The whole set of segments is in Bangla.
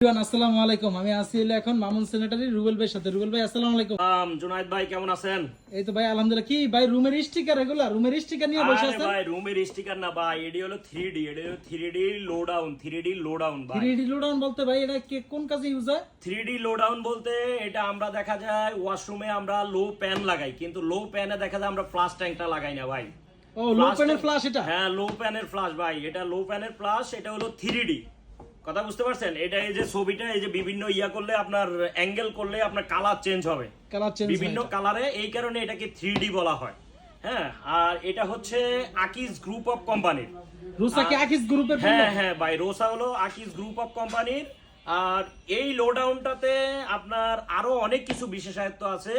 আসসালামু আলাইকুম। আমি আছি এখন মামুন স্যানিটারি রুবেল ভাইয়ের সাথে। রুবেল ভাই আসসালামু আলাইকুম। জুনায়েদ ভাই কেমন আছেন? এই তো ভাই আলহামদুলিল্লাহ। কি ভাই রুমের স্টিকার, এগুলা রুমের স্টিকার নিয়ে বসে আরে আছেন? ভাই রুমের স্টিকার না ভাই, এডি হলো 3D, এডি হলো 3D লো ডাউন, 3D লো ডাউন ভাই। 3D লো ডাউন বলতে ভাই এটা কোন কাজে ইউজ হয়? 3D লো ডাউন বলতে এটা আমরা দেখা যায় ওয়াশরুমে আমরা লো প্যান লাগাই, কিন্তু লো প্যানে দেখা যায় আমরা ফ্লাশ ট্যাঙ্কটা লাগাই না ভাই। ও লো প্যানের ফ্লাশ এটা? হ্যাঁ লো প্যানের ফ্লাশ ভাই, এটা লো প্যানের ফ্লাশ, এটা হলো 3D। কথা বুঝতে পারছেন? এটা এই যে ছবিটা এই যে বিভিন্ন ইয়া করলে আপনার অ্যাঙ্গেল করলে আপনার কালার চেঞ্জ হবে, কালার চেঞ্জ বিভিন্ন কালারে, এই কারণে এটাকে 3D বলা হয়। হ্যাঁ, আর এটা হচ্ছে আকিজ গ্রুপ অফ কোম্পানির। রোসা কি আকিজ গ্রুপের? হ্যাঁ হ্যাঁ ভাই, রোসা হলো আকিজ গ্রুপ অফ কোম্পানির। আর এই লো ডাউনটাতে আপনার আরো অনেক কিছু বিশেষত্ব আছে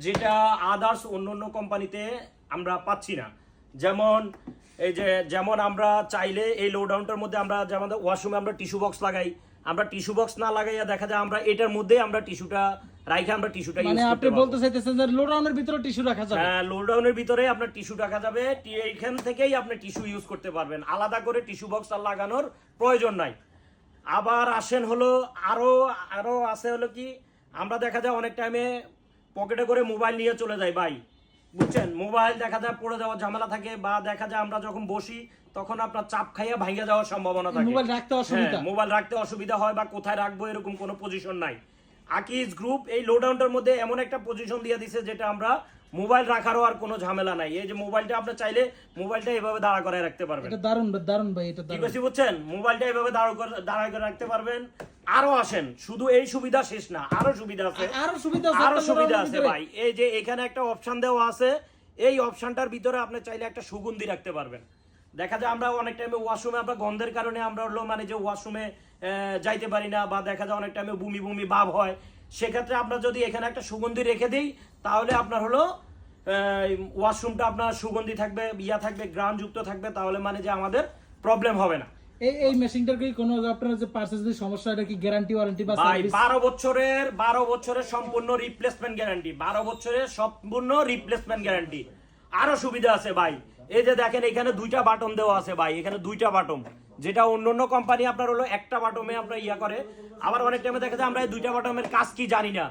যেটা আদার্স অন্য কোম্পানিতে আমরা পাচ্ছি না। যেমন এই যে যেমন আমরা চাইলে এই লো ডাউনটার মধ্যে আমরা যেমন ওয়াশরুমে আমরা টিস্যু বক্স লাগাই, আমরা টিস্যু বক্স না লাগাইয়া দেখা যায় আমরা এটার মধ্যে আমরা টিস্যুটা রাখি, আমরা টিস্যুটা ইউজ মানে করতে আপনি পারবো। বলতে চাইতেছেন যে লো ডাউনের ভিতরে টিস্যু রাখা যাবে? হ্যাঁ, লো ডাউনের ভিতরে আপনার টিস্যু রাখা যাবে, এইখান থেকেই আপনি টিস্যু ইউজ করতে পারবেন, আলাদা করে টিস্যু বক্স আর লাগানোর প্রয়োজন নাই। আবার আসেন হলো আরো আরো আছে হলো কি, আমরা দেখা যায় অনেক টাইমে পকেটে করে মোবাইল নিয়ে চলে যাই ভাই, বুঝছেন? মোবাইল দেখা যায় পড়ে যাওয়ার ঝামেলা থাকে, বা দেখা যায় আমরা যখন বসি তখন আপনার চাপ খাইয়া ভাঙে যাওয়ার সম্ভাবনা থাকে, মোবাইল রাখতে অসুবিধা। মোবাইল রাখতে অসুবিধা হয়, বা কোথায় রাখবো এরকম কোনো পজিশন নাই। আকিজ গ্রুপ এই লো ডাউনটার মধ্যে এমন একটা পজিশন দিয়ে দিছে যেটা আমরা মোবাইল রাখারও আর কোনো ঝামেলা নাই। এই যে মোবাইলটা আপনি চাইলে মোবাইলটা এভাবে দাঁড়া করে রাখতে পারবেন। এটা দারুণ দারুণ ভাই, এটা কি দারুণ। কইছি বুঝছেন? মোবাইলটা এভাবে দাঁড়া করে রাখতে পারবেন। আরো আসেন, শুধু এই সুবিধা শেষ না, আরো সুবিধা আছে, আরো সুবিধা আছে, আরো একটা সুবিধা লোডাউনের আছে ভিতরে। ভাই। এই যে এখানে একটা অপশন দেওয়া আছে, এই অপশনটার ভিতরে আপনি চাইলে একটা সুগন্ধি রাখতে পারবেন। দেখা যায় আমরা অনেক টাইমে ওয়াশরুমে আমরা গন্ধের কারণে আমরা হলো মানে যে ওয়াশরুমে যাইতে পারি না, বা দেখা যায় অনেক টাইমে বমি বমি ভাব হয়, সেক্ষেত্রে আমরা যদি এখানে একটা সুগন্ধি রেখে দিই তাহলে আপনার হলো ওয়াশরুমটা আপনার সুগন্ধি থাকবে, ইয়া থাকবে, গ্রানযুক্ত থাকবে, তাহলে মানে যে আমাদের প্রবলেম হবে না। এই মেশিনটার কি কোনো আপনার যে পার্সেস যদি সমস্যা, এটা কি গ্যারান্টি ওয়ারেন্টি বা ভাই সার্ভিস? 12 বছরের সম্পূর্ণ রিপ্লেসমেন্ট গ্যারান্টি, 12 বছরের সম্পূর্ণ রিপ্লেসমেন্ট গ্যারান্টি। আরো সুবিধা আছে ভাই, এই যে দেখেন এখানে দুইটা বাটন দেওয়া আছে ভাই, এখানে দুইটা বাটন, যেটা অন্য কোম্পানি আপনার হলো একটা বাটনে আপনার ইয়া করে। আবার অনেক টাইমে দেখা যায় আমরা এই দুইটা বাটনের কাজ কি জানি না,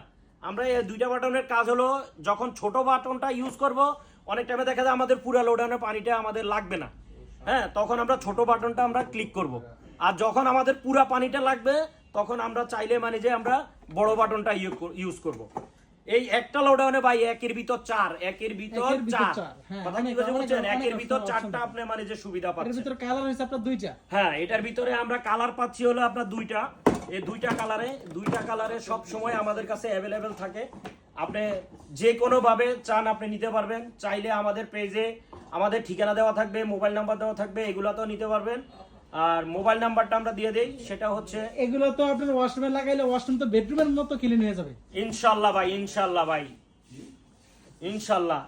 আমরা এই দুইটা বাটনের কাজ হলো যখন ছোট বাটনটা ইউজ করব, অনেক টাইমে দেখা যায় আমাদের পুরো লোডাউনের পানিটা আমাদের লাগবে না, হ্যাঁ, তখন আমরা ছোট বাটনটা আমরা ক্লিক করব। আর যখন আমাদের পুরো পানিটা লাগবে তখন আমরা চাইলে মানে যে আমরা বড় বাটনটা ইউজ করব। এই একটা লোডাউনে ভাই একের ভিতর চার, একের ভিতর চার, কথা কি বুঝছেন? একের ভিতর চারটা আপনি মানে যে সুবিধা পাচ্ছেন। এর ভিতরে কালার হইছে আপনার দুইটা। হ্যাঁ, এটার ভিতরে আমরা কালার পাচ্ছি হলো আপনার দুইটা। এই দুইটা কালারে সব সময় আমাদের কাছে অ্যাভেলেবেল থাকে। আপনি যে কোনো ভাবে চান আপনি নিতে পারবেন, চাইলে আমাদের পেজে আমাদের ঠিকানা দেওয়া থাকবে, মোবাইল নাম্বার দেওয়া থাকবে, এগুলাতেও নিতে পারবেন। আর মোবাইল নাম্বারটা আমরা দিয়ে দেই, সেটা হচ্ছে, এগুলো তো আপনার ওয়াশরুমে লাগাইলে ওয়াশরুম তো বেডরুমের মতো ক্লিন হয়ে যাবে ইনশাআল্লাহ ভাই, ইনশাআল্লাহ ভাই, ইনশাআল্লাহ।